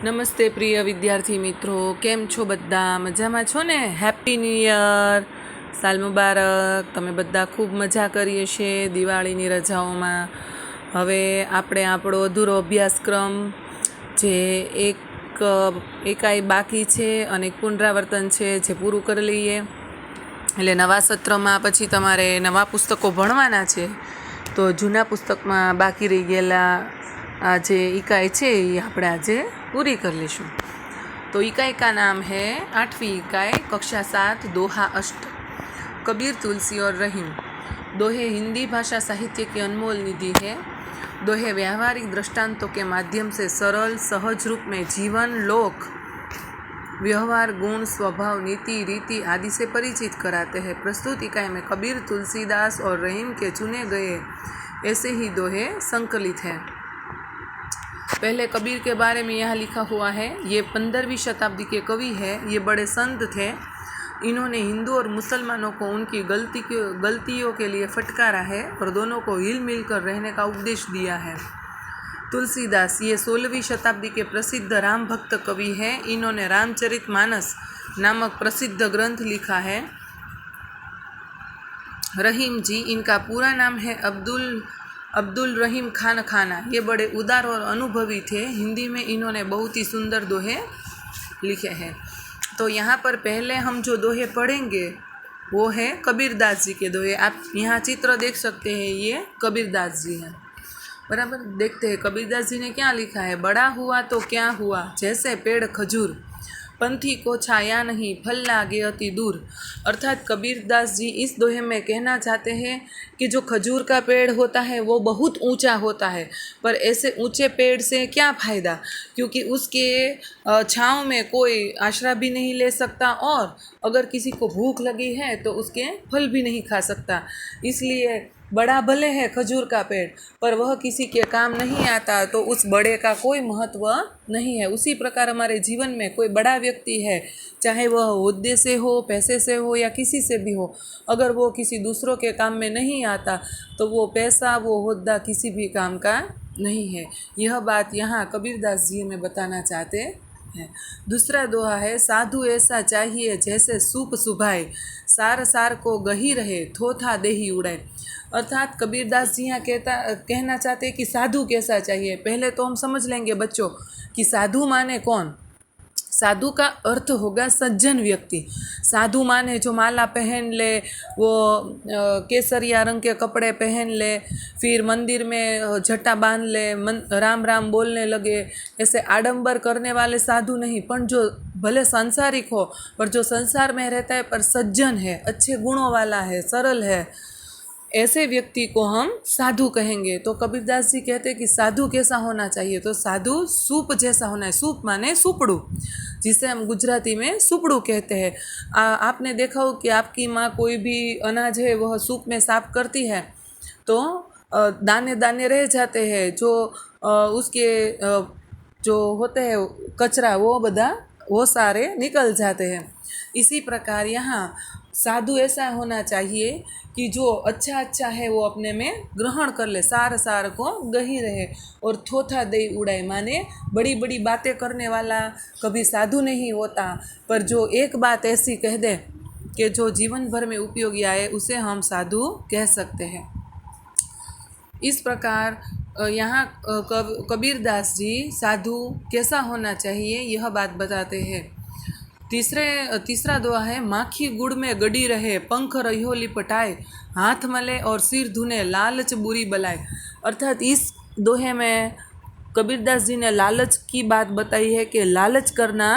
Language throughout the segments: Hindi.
નમસ્તે પ્રિય વિદ્યાર્થી મિત્રો, કેમ છો બધા? મજામાં છો ને? હેપી ન્યૂ યર, સાલ મુબારક. તમે બધા ખૂબ મજા કરી હશે દિવાળીની રજાઓમાં. હવે આપણે આપણો અધૂરો અભ્યાસક્રમ જે એકાઈ બાકી છે અને પુનરાવર્તન છે જે પૂરું કરી લઈએ. એટલે નવા સત્રમાં પછી તમારે નવા પુસ્તકો ભણવાના છે, તો જૂના પુસ્તકમાં બાકી રહી ગયેલા આ જે इकाई છે એ આપણે આજે पूरी कर लेशूँ। तो इकाई का नाम है 8वीं इकाई कक्षा 7 दोहा अष्ट। कबीर, तुलसी और रहीम। दोहे हिंदी भाषा साहित्य की अनमोल निधि है। दोहे व्यावहारिक दृष्टांतों के माध्यम से सरल सहज रूप में जीवन, लोक व्यवहार, गुण, स्वभाव, नीति, रीति आदि से परिचित कराते हैं। प्रस्तुत इकाई में कबीर, तुलसीदास और रहीम के चुने गए ऐसे ही दोहे संकलित हैं। पहले कबीर के बारे में यहाँ लिखा हुआ है, ये 15वीं शताब्दी के कवि हैं। ये बड़े संत थे। इन्होंने हिंदू और मुसलमानों को उनकी गलतियों के लिए फटकारा है और दोनों को हिल मिल कर रहने का उपदेश दिया है। तुलसीदास, ये 16वीं शताब्दी के प्रसिद्ध राम भक्त कवि हैं। इन्होंने रामचरितमानस नामक प्रसिद्ध ग्रंथ लिखा है। रहीम जी, इनका पूरा नाम है अब्दुल रहीम खान खाना। ये बड़े उदार और अनुभवी थे। हिंदी में इन्होंने बहुत ही सुंदर दोहे लिखे हैं। तो यहाँ पर पहले हम जो दोहे पढ़ेंगे वो है कबीरदास जी के दोहे। आप यहाँ चित्र देख सकते हैं, ये कबीरदास जी हैं। बराबर, देखते हैं कबीरदास जी ने क्या लिखा है। बड़ा हुआ तो क्या हुआ, जैसे पेड़ खजूर, पंथी को छाया नहीं, फल लागे अति दूर। अर्थात कबीरदास जी इस दोहे में कहना चाहते हैं कि जो खजूर का पेड़ होता है वो बहुत ऊंचा होता है, पर ऐसे ऊंचे पेड़ से क्या फ़ायदा, क्योंकि उसके छाँव में कोई आश्रय भी नहीं ले सकता और अगर किसी को भूख लगी है तो उसके फल भी नहीं खा सकता। इसलिए बड़ा भले है खजूर का पेड़, पर वह किसी के काम नहीं आता, तो उस बड़े का कोई महत्व नहीं है। उसी प्रकार हमारे जीवन में कोई बड़ा व्यक्ति है, चाहे वह ओहदे से हो, पैसे से हो या किसी से भी हो, अगर वो किसी दूसरों के काम में नहीं आता तो वो पैसा, वो ओहदा किसी भी काम का नहीं है। यह बात यहाँ कबीरदास जी हमें बताना चाहते हैं। दूसरा दोहा है, साधु ऐसा चाहिए जैसे सूप सुभाए, सार सार को गही रहे, थोथा देही उड़ाए। अर्थात कबीरदास जी यहाँ कहना चाहते हैं कि साधु कैसा चाहिए। पहले तो हम समझ लेंगे बच्चों कि साधु माने कौन। साधु का अर्थ होगा सज्जन व्यक्ति। साधु माने जो माला पहन ले, वो केसरिया रंग के कपड़े पहन ले, फिर मंदिर में झट्टा बांध ले, राम राम बोलने लगे, ऐसे आडंबर करने वाले साधु नहीं, पर जो भले सांसारिक हो पर जो संसार में रहता है पर सज्जन है, अच्छे गुणों वाला है, सरल है, ऐसे व्यक्ति को हम साधु कहेंगे। तो कबीरदास जी कहते हैं कि साधु कैसा होना चाहिए, तो साधु सूप जैसा होना है। सूप माने सुपड़ू, जिसे हम गुजराती में सुपड़ू कहते हैं। आपने देखा हो कि आपकी माँ कोई भी अनाज है वह सूप में साफ करती है तो दाने दाने रह जाते हैं, जो उसके जो होते हैं कचरा वो सारे निकल जाते हैं। इसी प्रकार यहाँ साधु ऐसा होना चाहिए कि जो अच्छा है वो अपने में ग्रहण कर ले, सार सार को गही रहे, और थोथा दे उड़ाए माने बड़ी बड़ी बातें करने वाला कभी साधु नहीं होता, पर जो एक बात ऐसी कह दे कि जो जीवन भर में उपयोगी आए उसे हम साधु कह सकते हैं। इस प्रकार यहाँ कबीरदास जी साधु कैसा होना चाहिए यह बात बताते हैं। तीसरा दोहा है, माखी गुड़ में गड़ी रहे, पंख रहियो लिपटाए, हाथ मले और सिर धुने, लालच बुरी बलाए। अर्थात इस दोहे में कबीरदास जी ने लालच की बात बताई है कि लालच करना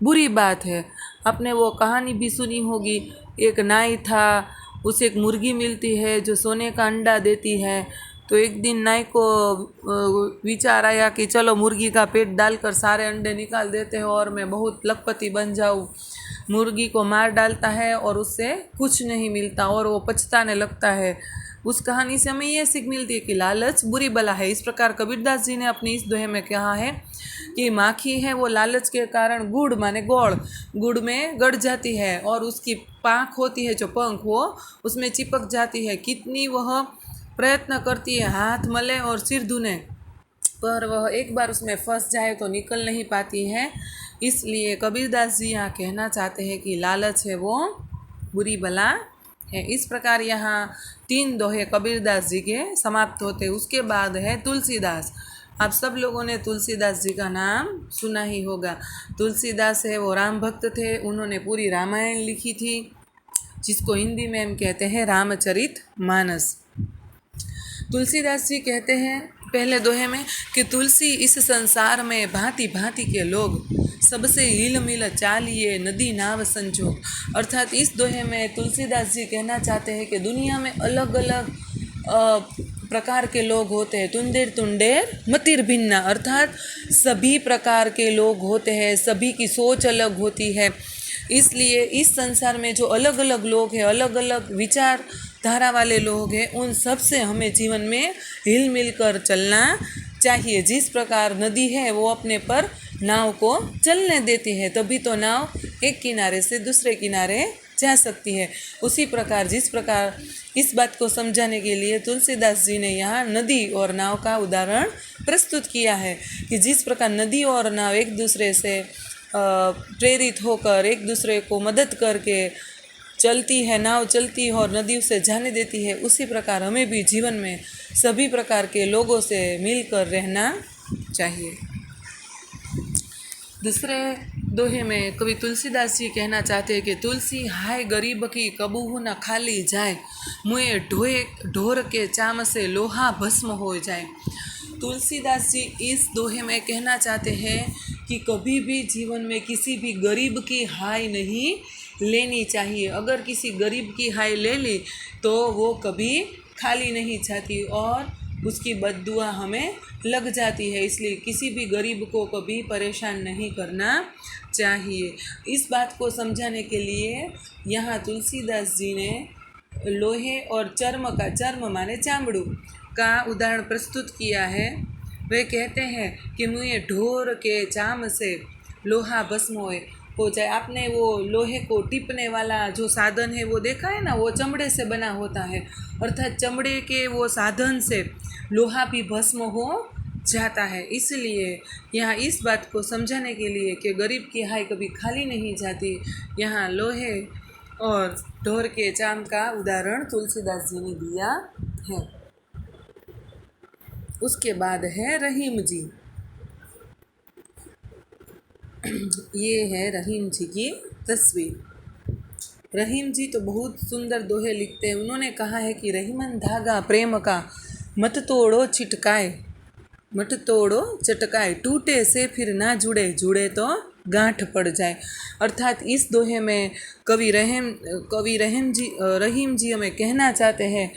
बुरी बात है। आपने वो कहानी भी सुनी होगी, एक नाई था, उसे एक मुर्गी मिलती है जो सोने का अंडा देती है। तो एक दिन नाई को विचार आया कि चलो मुर्गी का पेट डालकर सारे अंडे निकाल देते हैं और मैं बहुत लखपति बन जाऊँ। मुर्गी को मार डालता है और उससे कुछ नहीं मिलता और वो पछताने लगता है। उस कहानी से हमें ये सीख मिलती है कि लालच बुरी बला है। इस प्रकार कबीरदास जी ने अपने इस दोहे में कहा है कि माखी है वो लालच के कारण गुड़ माने गुड़ में गड़ जाती है और उसकी पाँख होती है जो पंख वो उसमें चिपक जाती है। कितनी वह प्रयत्न करती है, हाथ मले और सिर धुने, पर वह एक बार उसमें फंस जाए तो निकल नहीं पाती है। इसलिए कबीरदास जी यहाँ कहना चाहते हैं कि लालच है वो बुरी बला है। इस प्रकार यहाँ 3 दोहे कबीरदास जी के समाप्त होते। उसके बाद है तुलसीदास। आप सब लोगों ने तुलसीदास जी का नाम सुना ही होगा। तुलसीदास है वो राम भक्त थे। उन्होंने पूरी रामायण लिखी थी, जिसको हिंदी में हम कहते हैं रामचरित मानस। तुलसीदास जी कहते हैं पहले दोहे में कि तुलसी इस संसार में भांति भांति के लोग, सबसे हिल मिल चालिए नदी नाव संजोग। अर्थात इस दोहे में तुलसीदास जी कहना चाहते हैं कि दुनिया में अलग अलग प्रकार के लोग होते हैं। तुंदेर तुंडेर मतिर भिन्ना, अर्थात सभी प्रकार के लोग होते हैं, सभी की सोच अलग होती है। इसलिए इस संसार में जो अलग अलग लोग हैं, अलग अलग विचार धारा वाले लोग हैं, उन सब से हमें जीवन में हिल मिल कर चलना चाहिए। जिस प्रकार नदी है वो अपने पर नाव को चलने देती है, तभी तो नाव एक किनारे से दूसरे किनारे जा सकती है। उसी प्रकार जिस प्रकार इस बात को समझाने के लिए तुलसीदास जी ने यहाँ नदी और नाव का उदाहरण प्रस्तुत किया है कि जिस प्रकार नदी और नाव एक दूसरे से प्रेरित होकर एक दूसरे को मदद करके चलती है, नाव चलती है और नदी उसे जाने देती है, उसी प्रकार हमें भी जीवन में सभी प्रकार के लोगों से मिलकर रहना चाहिए। दूसरे दोहे में कवि तुलसीदास जी कहना चाहते हैं कि तुलसी हाय गरीब की कबूह न खाली जाए, मुँह ढोए ढोर के चाम से लोहा भस्म हो जाए। तुलसीदास जी इस दोहे में कहना चाहते हैं कि कभी भी जीवन में किसी भी गरीब की हाय नहीं लेनी चाहिए। अगर किसी गरीब की हाय ले ली तो वो कभी खाली नहीं जाती और उसकी बद्दुआ हमें लग जाती है। इसलिए किसी भी गरीब को कभी परेशान नहीं करना चाहिए। इस बात को समझाने के लिए यहाँ तुलसीदास जी ने लोहे और चर्म माने चामड़ू का उदाहरण प्रस्तुत किया है। वे कहते हैं कि मुझे ढोर के चाम से लोहा भस्म हो जाए। आपने वो लोहे को टिपने वाला जो साधन है वो देखा है ना, वो चमड़े से बना होता है। अर्थात चमड़े के वो साधन से लोहा भी भस्म हो जाता है। इसलिए यहाँ इस बात को समझाने के लिए कि गरीब की हाय कभी खाली नहीं जाती, यहाँ लोहे और ढोर के चाम का उदाहरण तुलसीदास जी ने दिया है। उसके बाद है रहीम जी। ये है रहीम जी की तस्वीर। रहीम जी तो बहुत सुंदर दोहे लिखते हैं। उन्होंने कहा है कि रहीमन धागा प्रेम का मत तोड़ो चटकाए, टूटे से फिर ना जुड़े, जुड़े तो गांठ पड़ जाए। अर्थात इस दोहे में कवि रहीम जी हमें कहना चाहते हैं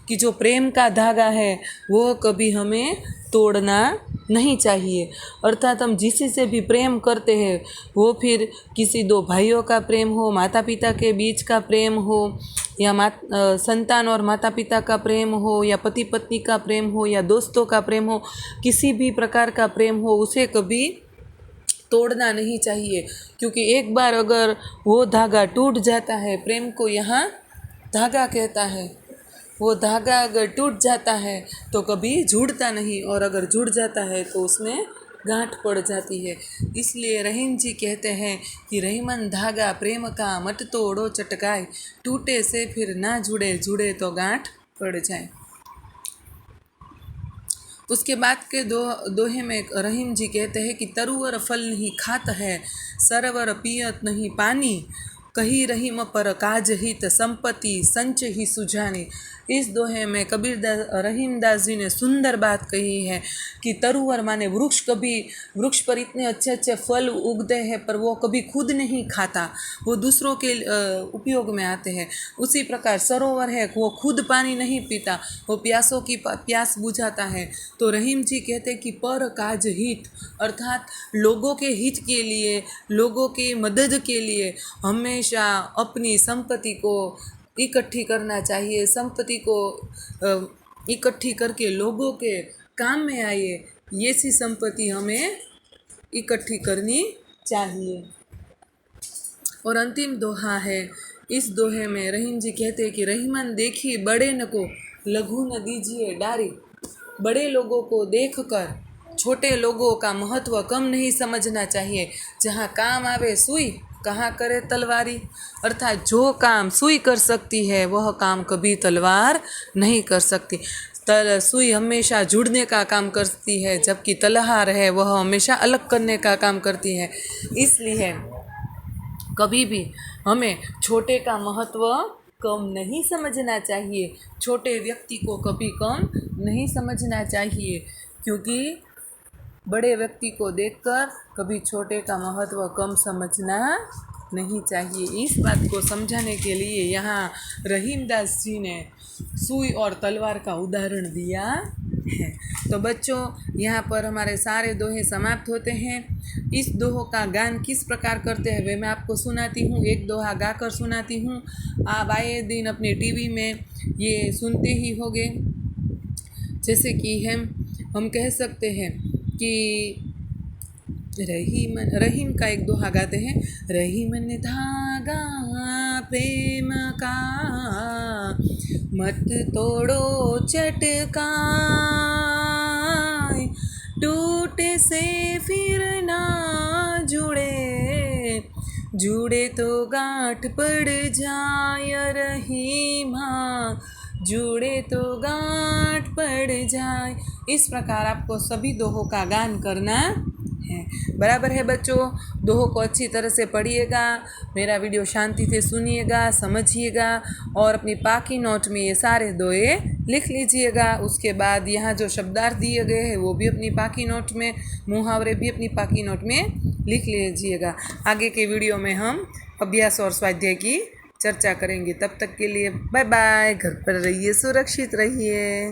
कि जो प्रेम का धागा है वो कभी हमें तोड़ना नहीं चाहिए। अर्थात हम जिसी से भी प्रेम करते हैं, वो फिर किसी दो भाइयों का प्रेम हो, माता पिता के बीच का प्रेम हो, या संतान और माता पिता का प्रेम हो, या पति पत्नी का प्रेम हो, या दोस्तों का प्रेम हो, किसी भी प्रकार का प्रेम हो, उसे कभी तोड़ना नहीं चाहिए। क्योंकि एक बार अगर वो धागा टूट जाता है, प्रेम को यहाँ धागा कहता है, वो धागा अगर टूट जाता है तो कभी जुड़ता नहीं, और अगर जुड़ जाता है तो उसमें गांठ पड़ जाती है। इसलिए रहीम जी कहते हैं कि रहीमन धागा प्रेम का मत तोड़ो चटकाए, टूटे से फिर ना जुड़े, जुड़े तो गांठ पड़ जाए। उसके बाद के दोहे में रहीम जी कहते हैं कि तरुवर फल नहीं खात है, सरवर पियत नहीं पानी, कही रहीम पर काज हित, संपत्ति संच ही सुजानी। इस दोहे में रहीमदास जी ने सुंदर बात कही है कि तरुवर माने वृक्ष पर इतने अच्छे अच्छे फल उगते हैं, पर वो कभी खुद नहीं खाता, वो दूसरों के उपयोग में आते हैं। उसी प्रकार सरोवर है, वो खुद पानी नहीं पीता, वो प्यासों की प्यास बुझाता है। तो रहीम जी कहते कि पर काज हित, अर्थात लोगों के हित के लिए, लोगों की मदद के लिए हमेशा अपनी संपत्ति को इकट्ठी करना चाहिए। संपत्ति को इकट्ठी करके लोगों के काम में आए, ये सी संपत्ति हमें इकट्ठी करनी चाहिए। और अंतिम दोहा है। इस दोहे में रहीम जी कहते हैं कि रहीमन देखी बड़े न को लघु न दीजिए डारी, बड़े लोगों को देखकर छोटे लोगों का महत्व कम नहीं समझना चाहिए। जहाँ काम आवे सुई, कहाँ करे तलवारी। अर्थात जो काम सुई कर सकती है वह काम कभी तलवार नहीं कर सकती। सुई हमेशा जुड़ने का काम करती है, जबकि तलवार है वह हमेशा अलग करने का काम करती है। इसलिए कभी भी हमें छोटे का महत्व कम नहीं समझना चाहिए, छोटे व्यक्ति को कभी कम नहीं समझना चाहिए, क्योंकि बड़े व्यक्ति को देखकर कभी छोटे का महत्व कम समझना नहीं चाहिए। इस बात को समझाने के लिए यहाँ रहीमदास जी ने सुई और तलवार का उदाहरण दिया है। तो बच्चों, यहाँ पर हमारे सारे दोहे समाप्त होते हैं। इस दोहों का गान किस प्रकार करते हैं वे मैं आपको सुनाती हूँ। एक दोहा गाकर सुनाती हूँ। आप आए दिन अपने टीवी में ये सुनते ही होंगे। जैसे कि हम कह सकते हैं कि रहीम का एक दोहा गाते हैं। रहीम ने धागा प्रेम का, मत तोड़ो चटका, टूटे से फिर ना जुड़े, जुड़े तो गांठ पड़ जाए रहीमा, जुड़े तो गांठ पड़ जाए। इस प्रकार आपको सभी दोहों का गान करना है। बराबर है बच्चों? दोहों को अच्छी तरह से पढ़िएगा, मेरा वीडियो शांति से सुनिएगा, समझिएगा और अपनी पाकी नोट में ये सारे दोहे लिख लीजिएगा। उसके बाद यहाँ जो शब्दार्थ दिए गए हैं वो भी अपनी पाकी नोट में, मुहावरे भी अपनी पाकी नोट में लिख लीजिएगा। आगे के वीडियो में हम अभ्यास और स्वाध्याय की चर्चा करेंगे। तब तक के लिए बाय बाय। घर पर रहिए, सुरक्षित रहिए।